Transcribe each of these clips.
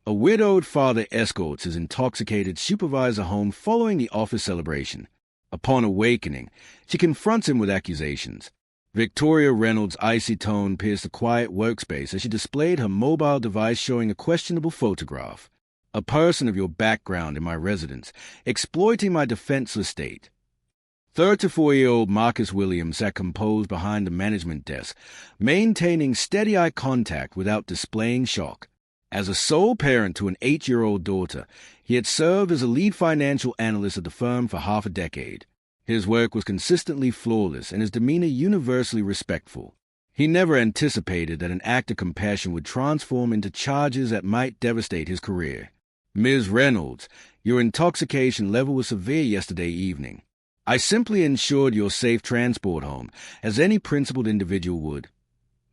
A widowed father escorts his intoxicated supervisor home following the office celebration. Upon awakening, she confronts him with accusations. Victoria Reynolds' icy tone pierced the quiet workspace as she displayed her mobile device showing a questionable photograph. A person of your background in my residence, exploiting my defenseless state. 34-year-old Marcus Williams sat composed behind the management desk, maintaining steady eye contact without displaying shock. As a sole parent to an 8-year-old daughter, he had served as a lead financial analyst at the firm for half a decade. His work was consistently flawless and his demeanor universally respectful. He never anticipated that an act of compassion would transform into charges that might devastate his career. Ms. Reynolds, your intoxication level was severe yesterday evening. I simply ensured your safe transport home, as any principled individual would.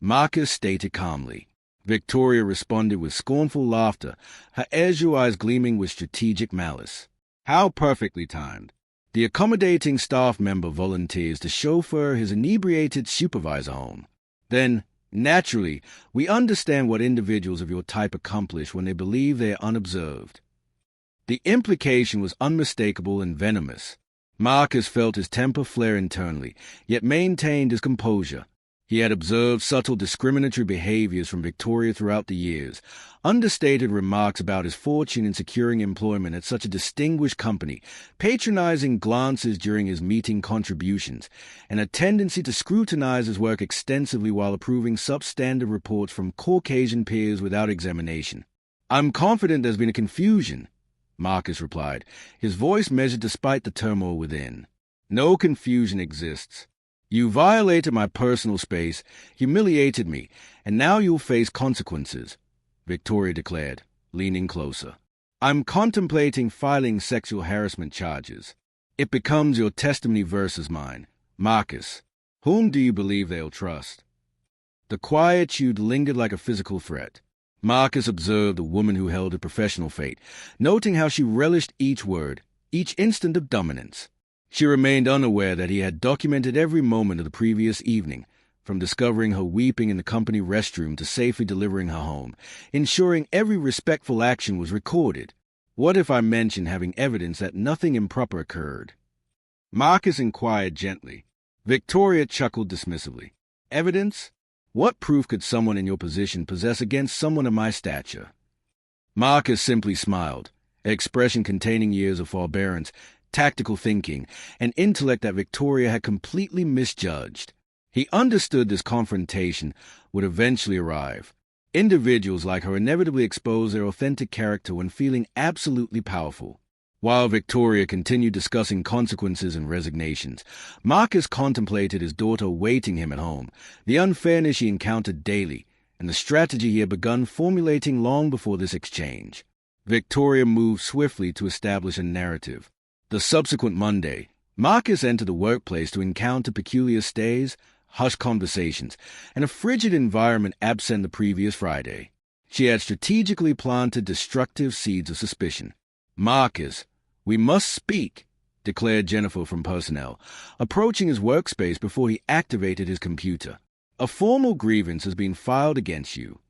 Marcus stated calmly. Victoria responded with scornful laughter, her azure eyes gleaming with strategic malice. How perfectly timed. The accommodating staff member volunteers to chauffeur his inebriated supervisor home. Then, naturally, we understand what individuals of your type accomplish when they believe they are unobserved. The implication was unmistakable and venomous. Marcus felt his temper flare internally, yet maintained his composure. He had observed subtle discriminatory behaviors from Victoria throughout the years, understated remarks about his fortune in securing employment at such a distinguished company, patronizing glances during his meeting contributions, and a tendency to scrutinize his work extensively while approving substandard reports from Caucasian peers without examination. I'm confident there's been a confusion, Marcus replied, his voice measured despite the turmoil within. No confusion exists. You violated my personal space, humiliated me, and now you'll face consequences, Victoria declared, leaning closer. I'm contemplating filing sexual harassment charges. It becomes your testimony versus mine. Marcus, whom do you believe they'll trust? The quietude lingered like a physical threat. Marcus observed the woman who held a professional fate, noting how she relished each word, each instant of dominance. She remained unaware that he had documented every moment of the previous evening, from discovering her weeping in the company restroom to safely delivering her home, ensuring every respectful action was recorded. What if I mentioned having evidence that nothing improper occurred? Marcus inquired gently. Victoria chuckled dismissively. Evidence? What proof could someone in your position possess against someone of my stature? Marcus simply smiled, an expression containing years of forbearance, tactical thinking, and intellect that Victoria had completely misjudged. He understood this confrontation would eventually arrive. Individuals like her inevitably expose their authentic character when feeling absolutely powerful. While Victoria continued discussing consequences and resignations, Marcus contemplated his daughter awaiting him at home, the unfairness she encountered daily, and the strategy he had begun formulating long before this exchange. Victoria moved swiftly to establish a narrative. The subsequent Monday, Marcus entered the workplace to encounter peculiar stays, hushed conversations, and a frigid environment absent the previous Friday. She had strategically planted destructive seeds of suspicion. Marcus, we must speak, declared Jennifer from personnel, approaching his workspace before he activated his computer. A formal grievance has been filed against you.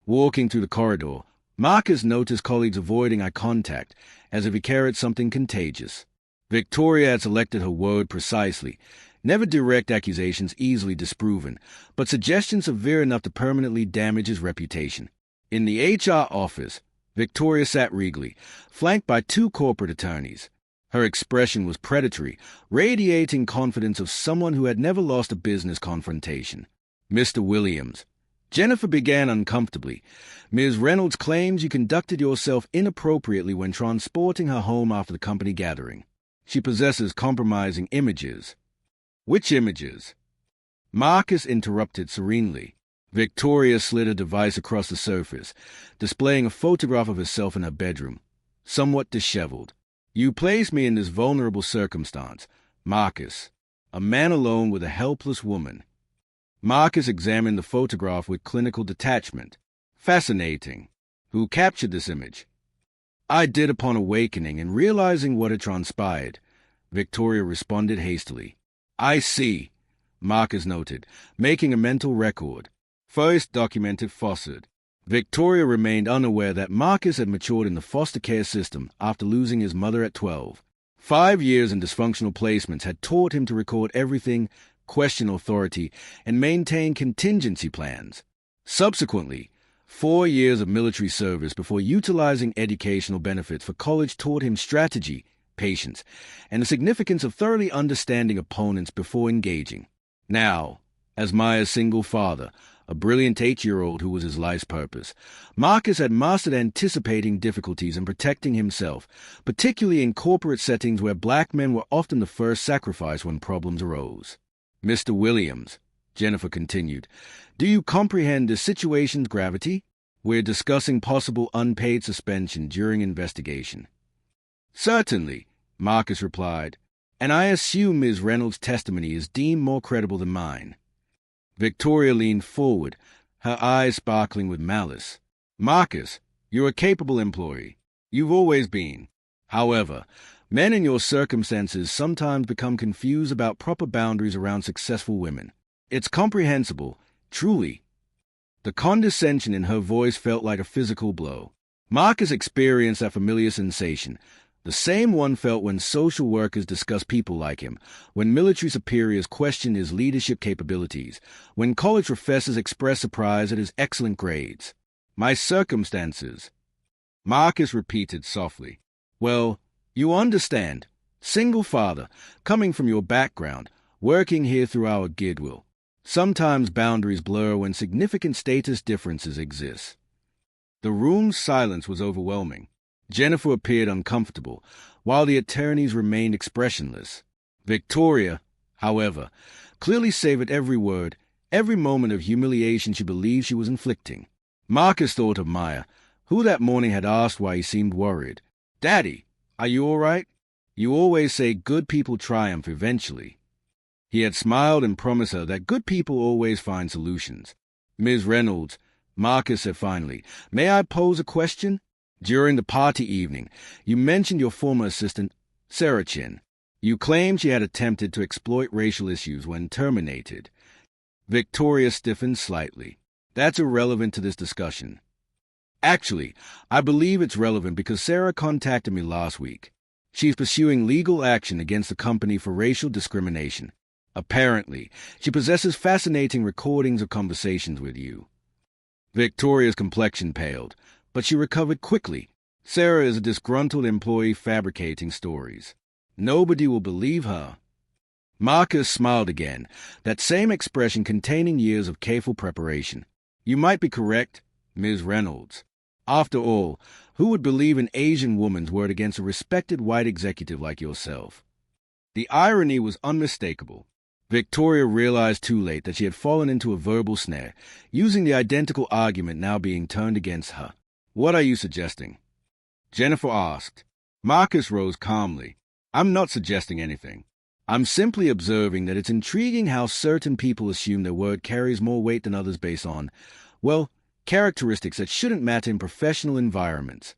Walking through the corridor, Marcus noticed colleagues avoiding eye contact, as if he carried something contagious. Victoria had selected her word precisely, never direct accusations easily disproven, but suggestions severe enough to permanently damage his reputation. In the HR office, Victoria sat regally, flanked by 2 corporate attorneys. Her expression was predatory, radiating confidence of someone who had never lost a business confrontation. Mr. Williams. Jennifer began uncomfortably. Ms. Reynolds claims you conducted yourself inappropriately when transporting her home after the company gathering. She possesses compromising images. Which images? Marcus interrupted serenely. Victoria slid her device across the surface, displaying a photograph of herself in her bedroom, somewhat disheveled. You placed me in this vulnerable circumstance, Marcus, a man alone with a helpless woman. Marcus examined the photograph with clinical detachment. Fascinating. Who captured this image? I did upon awakening and realizing what had transpired, Victoria responded hastily. I see, Marcus noted, making a mental record. First documented falsehood. Victoria remained unaware that Marcus had matured in the foster care system after losing his mother at 12. 5 years in dysfunctional placements had taught him to record everything, question authority, and maintain contingency plans. Subsequently, 4 years of military service before utilizing educational benefits for college taught him strategy, patience, and the significance of thoroughly understanding opponents before engaging. Now, as Maya's single father, a brilliant 8-year-old who was his life's purpose, Marcus had mastered anticipating difficulties and protecting himself, particularly in corporate settings where black men were often the first sacrifice when problems arose. "Mr. Williams," Jennifer continued, "do you comprehend the situation's gravity? We're discussing possible unpaid suspension during investigation." "Certainly," Marcus replied, "and I assume Ms. Reynolds' testimony is deemed more credible than mine." Victoria leaned forward, her eyes sparkling with malice. "Marcus, you're a capable employee. You've always been. However, men in your circumstances sometimes become confused about proper boundaries around successful women. It's comprehensible, truly." The condescension in her voice felt like a physical blow. Marcus experienced that familiar sensation, the same one felt when social workers discuss people like him, when military superiors question his leadership capabilities, when college professors express surprise at his excellent grades. "My circumstances," Marcus repeated softly. "Well, you understand. Single father, coming from your background, working here through our goodwill. Sometimes boundaries blur when significant status differences exist." The room's silence was overwhelming. Jennifer appeared uncomfortable, while the attorneys remained expressionless. Victoria, however, clearly savored every word, every moment of humiliation she believed she was inflicting. Marcus thought of Maya, who that morning had asked why he seemed worried. "Daddy, are you all right? You always say good people triumph eventually." He had smiled and promised her that good people always find solutions. "Ms. Reynolds," Marcus said finally, "may I pose a question? During the party evening, you mentioned your former assistant, Sarah Chin. You claimed she had attempted to exploit racial issues when terminated." Victoria stiffened slightly. "That's irrelevant to this discussion." "Actually, I believe it's relevant because Sarah contacted me last week. She's pursuing legal action against the company for racial discrimination. Apparently, she possesses fascinating recordings of conversations with you." Victoria's complexion paled, but she recovered quickly. Sarah is a disgruntled employee fabricating stories. Nobody will believe her. Marcus smiled again, that same expression containing years of careful preparation. "You might be correct, Ms. Reynolds. After all, who would believe an Asian woman's word against a respected white executive like yourself?" The irony was unmistakable. Victoria realized too late that she had fallen into a verbal snare, using the identical argument now being turned against her. "What are you suggesting?" Jennifer asked. Marcus rose calmly. "I'm not suggesting anything. I'm simply observing that it's intriguing how certain people assume their word carries more weight than others based on, well, characteristics that shouldn't matter in professional environments."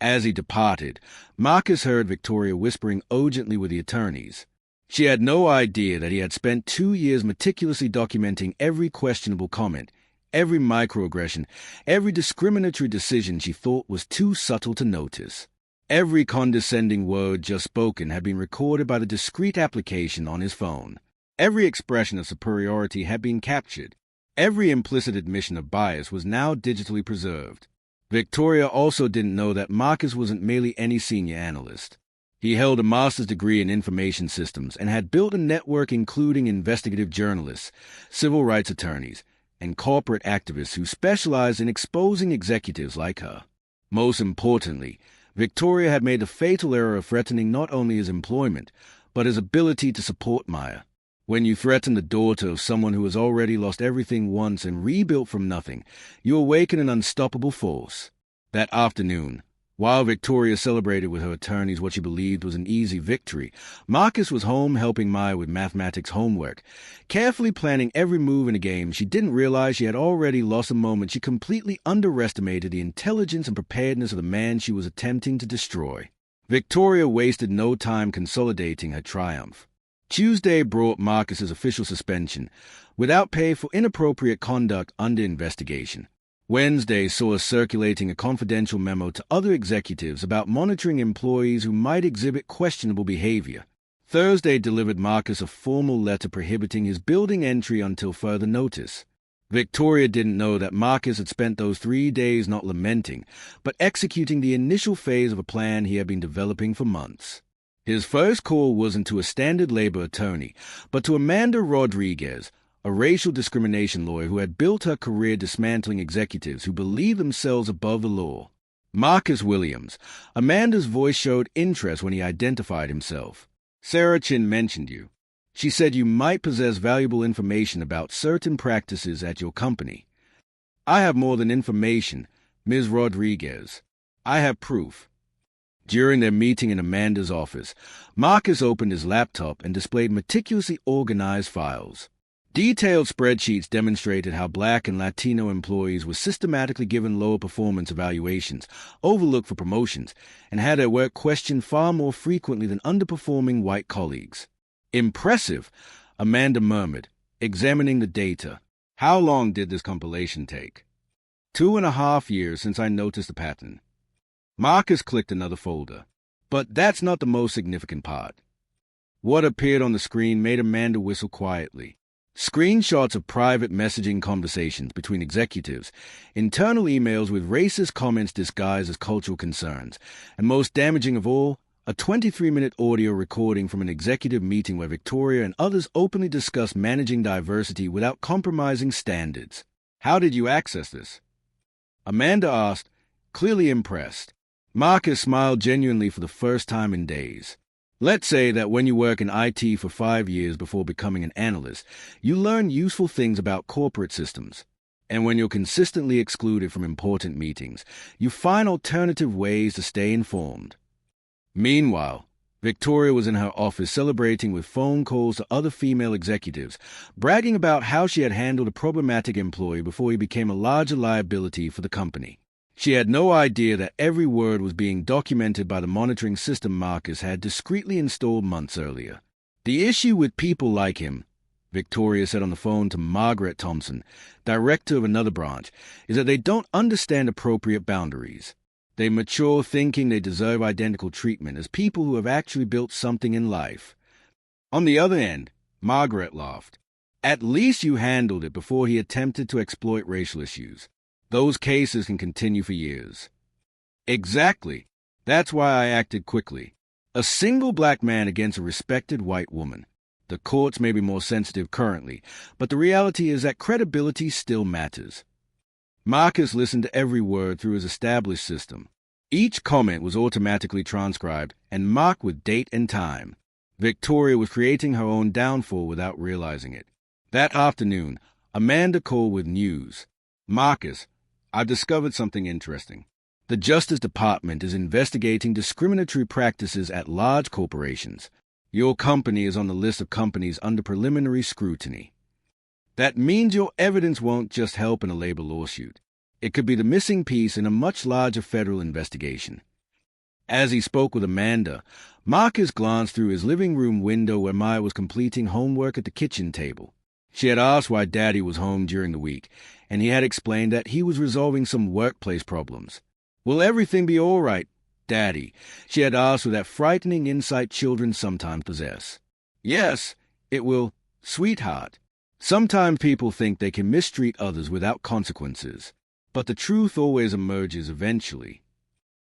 As he departed, Marcus heard Victoria whispering urgently with the attorneys. She had no idea that he had spent 2 years meticulously documenting every questionable comment, every microaggression, every discriminatory decision she thought was too subtle to notice. Every condescending word just spoken had been recorded by the discreet application on his phone. Every expression of superiority had been captured. Every implicit admission of bias was now digitally preserved. Victoria also didn't know that Marcus wasn't merely any senior analyst. He held a master's degree in information systems and had built a network including investigative journalists, civil rights attorneys, and corporate activists who specialized in exposing executives like her. Most importantly, Victoria had made the fatal error of threatening not only his employment, but his ability to support Maya. When you threaten the daughter of someone who has already lost everything once and rebuilt from nothing, you awaken an unstoppable force. That afternoon, while Victoria celebrated with her attorneys what she believed was an easy victory, Marcus was home helping Maya with mathematics homework, carefully planning every move in a game. She didn't realize she had already lost a moment. She completely underestimated the intelligence and preparedness of the man she was attempting to destroy. Victoria wasted no time consolidating her triumph. Tuesday brought Marcus's official suspension, without pay for inappropriate conduct under investigation. Wednesday saw us circulating a confidential memo to other executives about monitoring employees who might exhibit questionable behavior. Thursday delivered Marcus a formal letter prohibiting his building entry until further notice. Victoria didn't know that Marcus had spent those 3 days not lamenting, but executing the initial phase of a plan he had been developing for months. His first call wasn't to a standard labor attorney, but to Amanda Rodriguez, a racial discrimination lawyer who had built her career dismantling executives who believe themselves above the law. Marcus Williams. Amanda's voice showed interest when he identified himself. Sarah Chin mentioned you. She said you might possess valuable information about certain practices at your company. I have more than information, Ms. Rodriguez. I have proof. During their meeting in Amanda's office, Marcus opened his laptop and displayed meticulously organized files. Detailed spreadsheets demonstrated how Black and Latino employees were systematically given lower performance evaluations, overlooked for promotions, and had their work questioned far more frequently than underperforming white colleagues. Impressive, Amanda murmured, examining the data. How long did this compilation take? 2.5 years since I noticed the pattern. Marcus clicked another folder. But that's not the most significant part. What appeared on the screen made Amanda whistle quietly. Screenshots of private messaging conversations between executives, internal emails with racist comments disguised as cultural concerns, and most damaging of all, a 23-minute audio recording from an executive meeting where Victoria and others openly discussed managing diversity without compromising standards. How did you access this? Amanda asked, clearly impressed. Marcus smiled genuinely for the first time in days. Let's say that when you work in IT for 5 years before becoming an analyst, you learn useful things about corporate systems. And when you're consistently excluded from important meetings, you find alternative ways to stay informed. Meanwhile, Victoria was in her office celebrating with phone calls to other female executives, bragging about how she had handled a problematic employee before he became a larger liability for the company. She had no idea that every word was being documented by the monitoring system Marcus had discreetly installed months earlier. The issue with people like him, Victoria said on the phone to Margaret Thompson, director of another branch, is that they don't understand appropriate boundaries. They mature thinking they deserve identical treatment as people who have actually built something in life. On the other end, Margaret laughed. At least you handled it before he attempted to exploit racial issues. Those cases can continue for years. Exactly. That's why I acted quickly. A single Black man against a respected white woman. The courts may be more sensitive currently, but the reality is that credibility still matters. Marcus listened to every word through his established system. Each comment was automatically transcribed and marked with date and time. Victoria was creating her own downfall without realizing it. That afternoon, Amanda called with news. Marcus, I've discovered something interesting. The Justice Department is investigating discriminatory practices at large corporations. Your company is on the list of companies under preliminary scrutiny. That means your evidence won't just help in a labor lawsuit. It could be the missing piece in a much larger federal investigation. As he spoke with Amanda, Marcus glanced through his living room window where Maya was completing homework at the kitchen table. She had asked why Daddy was home during the week, and he had explained that he was resolving some workplace problems. Will everything be all right, Daddy? She had asked with that frightening insight children sometimes possess. Yes, it will, sweetheart. Sometimes people think they can mistreat others without consequences, but the truth always emerges eventually.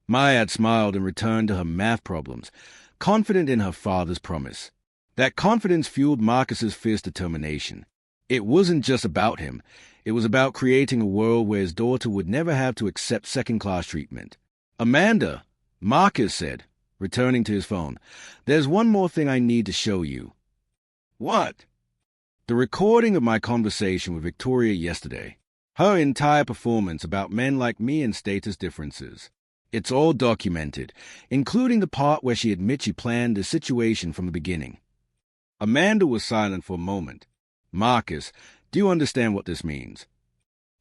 Maya had smiled and returned to her math problems, confident in her father's promise. That confidence fueled Marcus's fierce determination. It wasn't just about him. It was about creating a world where his daughter would never have to accept second-class treatment. Amanda, Marcus said, returning to his phone, there's one more thing I need to show you. What? The recording of my conversation with Victoria yesterday. Her entire performance about men like me and status differences. It's all documented, including the part where she admits she planned the situation from the beginning. Amanda was silent for a moment. Marcus, do you understand what this means?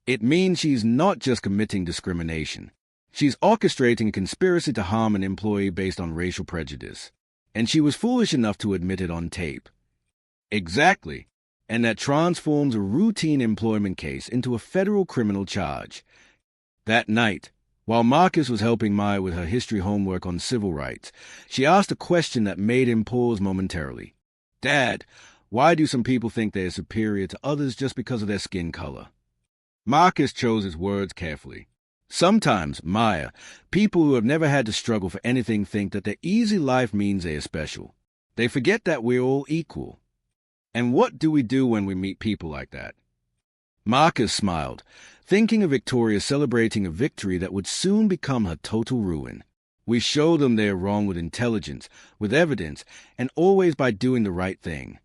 It means she's not just committing discrimination. She's orchestrating a conspiracy to harm an employee based on racial prejudice. And she was foolish enough to admit it on tape. Exactly. and that transforms a routine employment case into a federal criminal charge. That night, while Marcus was helping Maya with her history homework on civil rights, she asked a question that made him pause momentarily. "Dad, why do some people think they are superior to others just because of their skin color?" Marcus chose his words carefully. "Sometimes, Maya, people who have never had to struggle for anything think that their easy life means they are special. They forget that we're all equal. And what do we do when we meet people like that?" Marcus smiled, thinking of Victoria celebrating a victory that would soon become her total ruin. "We show them they are wrong with intelligence, with evidence, and always by doing the right thing."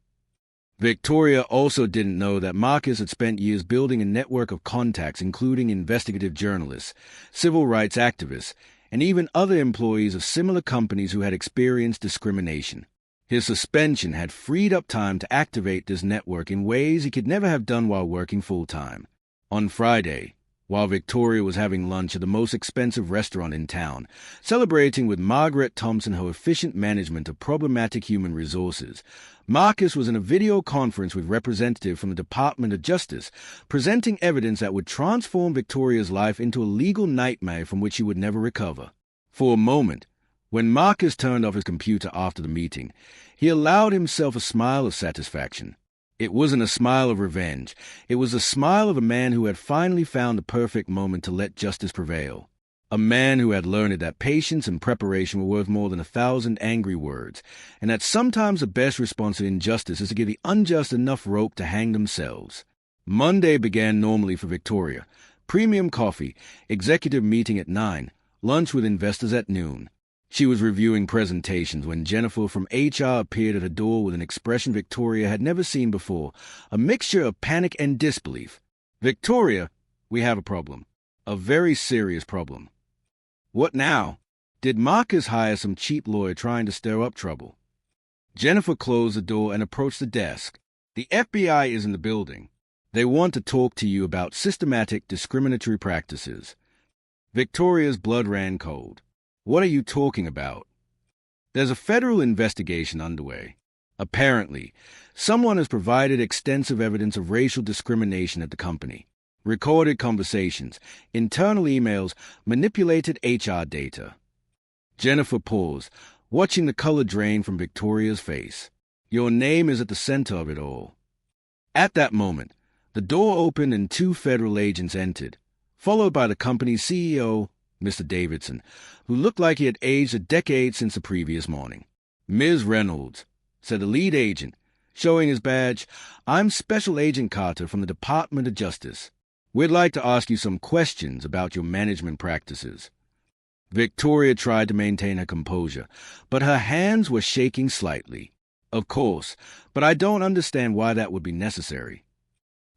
Victoria also didn't know that Marcus had spent years building a network of contacts, including investigative journalists, civil rights activists, and even other employees of similar companies who had experienced discrimination. His suspension had freed up time to activate this network in ways he could never have done while working full-time. On Friday, while Victoria was having lunch at the most expensive restaurant in town, celebrating with Margaret Thompson her efficient management of problematic human resources, Marcus was in a video conference with representatives from the Department of Justice, presenting evidence that would transform Victoria's life into a legal nightmare from which she would never recover. For a moment, when Marcus turned off his computer after the meeting, he allowed himself a smile of satisfaction. It wasn't a smile of revenge. It was the smile of a man who had finally found the perfect moment to let justice prevail. A man who had learned that patience and preparation were worth more than 1,000 angry words, and that sometimes the best response to injustice is to give the unjust enough rope to hang themselves. Monday began normally for Victoria. Premium coffee, executive meeting at 9, lunch with investors at noon. She was reviewing presentations when Jennifer from HR appeared at her door with an expression Victoria had never seen before, a mixture of panic and disbelief. "Victoria, we have a problem. A very serious problem." "What now?" Did Marcus hire some cheap lawyer trying to stir up trouble? Jennifer closed the door and approached the desk. "The FBI is in the building. They want to talk to you about systematic discriminatory practices." Victoria's blood ran cold. "What are you talking about?" "There's a federal investigation underway. Apparently, someone has provided extensive evidence of racial discrimination at the company. Recorded conversations, internal emails, manipulated HR data." Jennifer paused, watching the color drain from Victoria's face. "Your name is at the center of it all." At that moment, the door opened and 2 federal agents entered, followed by the company's CEO, Mr. Davidson, who looked like he had aged a decade since the previous morning. "Ms. Reynolds," said the lead agent, showing his badge, "I'm Special Agent Carter from the Department of Justice. We'd like to ask you some questions about your management practices." Victoria tried to maintain her composure, but her hands were shaking slightly. "Of course, but I don't understand why that would be necessary."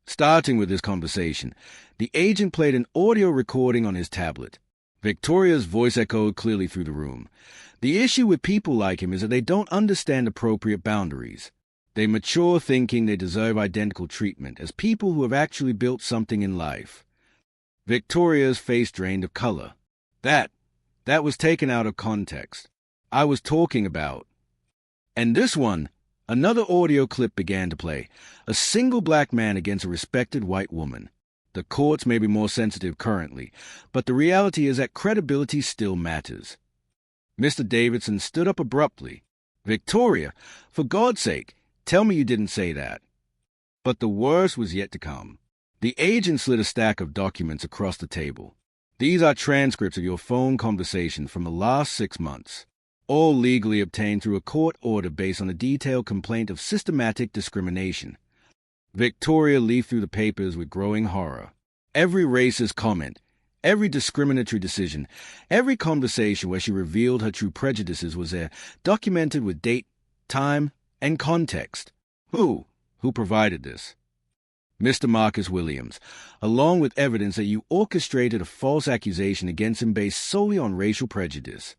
Starting with this conversation, the agent played an audio recording on his tablet. Victoria's voice echoed clearly through the room. "The issue with people like him is that they don't understand appropriate boundaries. They mature thinking they deserve identical treatment as people who have actually built something in life." Victoria's face drained of color. That was taken out of context. I was talking about... And this one, another audio clip began to play. A single black man against a respected white woman. The courts may be more sensitive currently, but the reality is that credibility still matters. Mr. Davidson stood up abruptly. "Victoria, for God's sake, tell me you didn't say that." But the worst was yet to come. The agent slid a stack of documents across the table. "These are transcripts of your phone conversations from the last 6 months, all legally obtained through a court order based on a detailed complaint of systematic discrimination." Victoria leafed through the papers with growing horror. Every racist comment, every discriminatory decision, every conversation where she revealed her true prejudices was there, documented with date, time, and context. Who provided this? "Mr. Marcus Williams, along with evidence that you orchestrated a false accusation against him based solely on racial prejudice."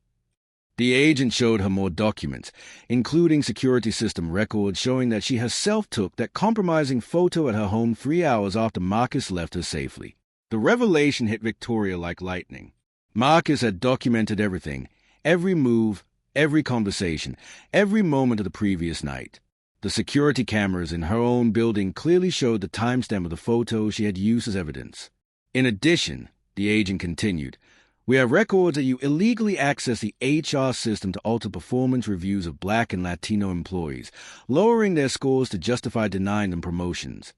The agent showed her more documents, including security system records showing that she herself took that compromising photo at her home 3 hours after Marcus left her safely. The revelation hit Victoria like lightning. Marcus had documented everything, every move, every conversation, every moment of the previous night. The security cameras in her own building clearly showed the timestamp of the photo she had used as evidence. In addition, the agent continued, we have records that you illegally accessed the HR system to alter performance reviews of Black and Latino employees, lowering their scores to justify denying them promotions.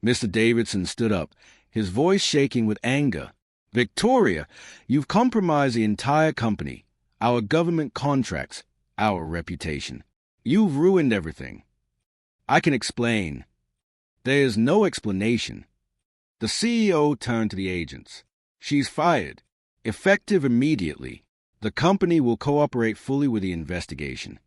Mr. Davidson stood up, his voice shaking with anger. Victoria, you've compromised the entire company, our government contracts, our reputation. You've ruined everything. I can explain. There is no explanation. The CEO turned to the agents. She's fired. Effective immediately. The company will cooperate fully with the investigation.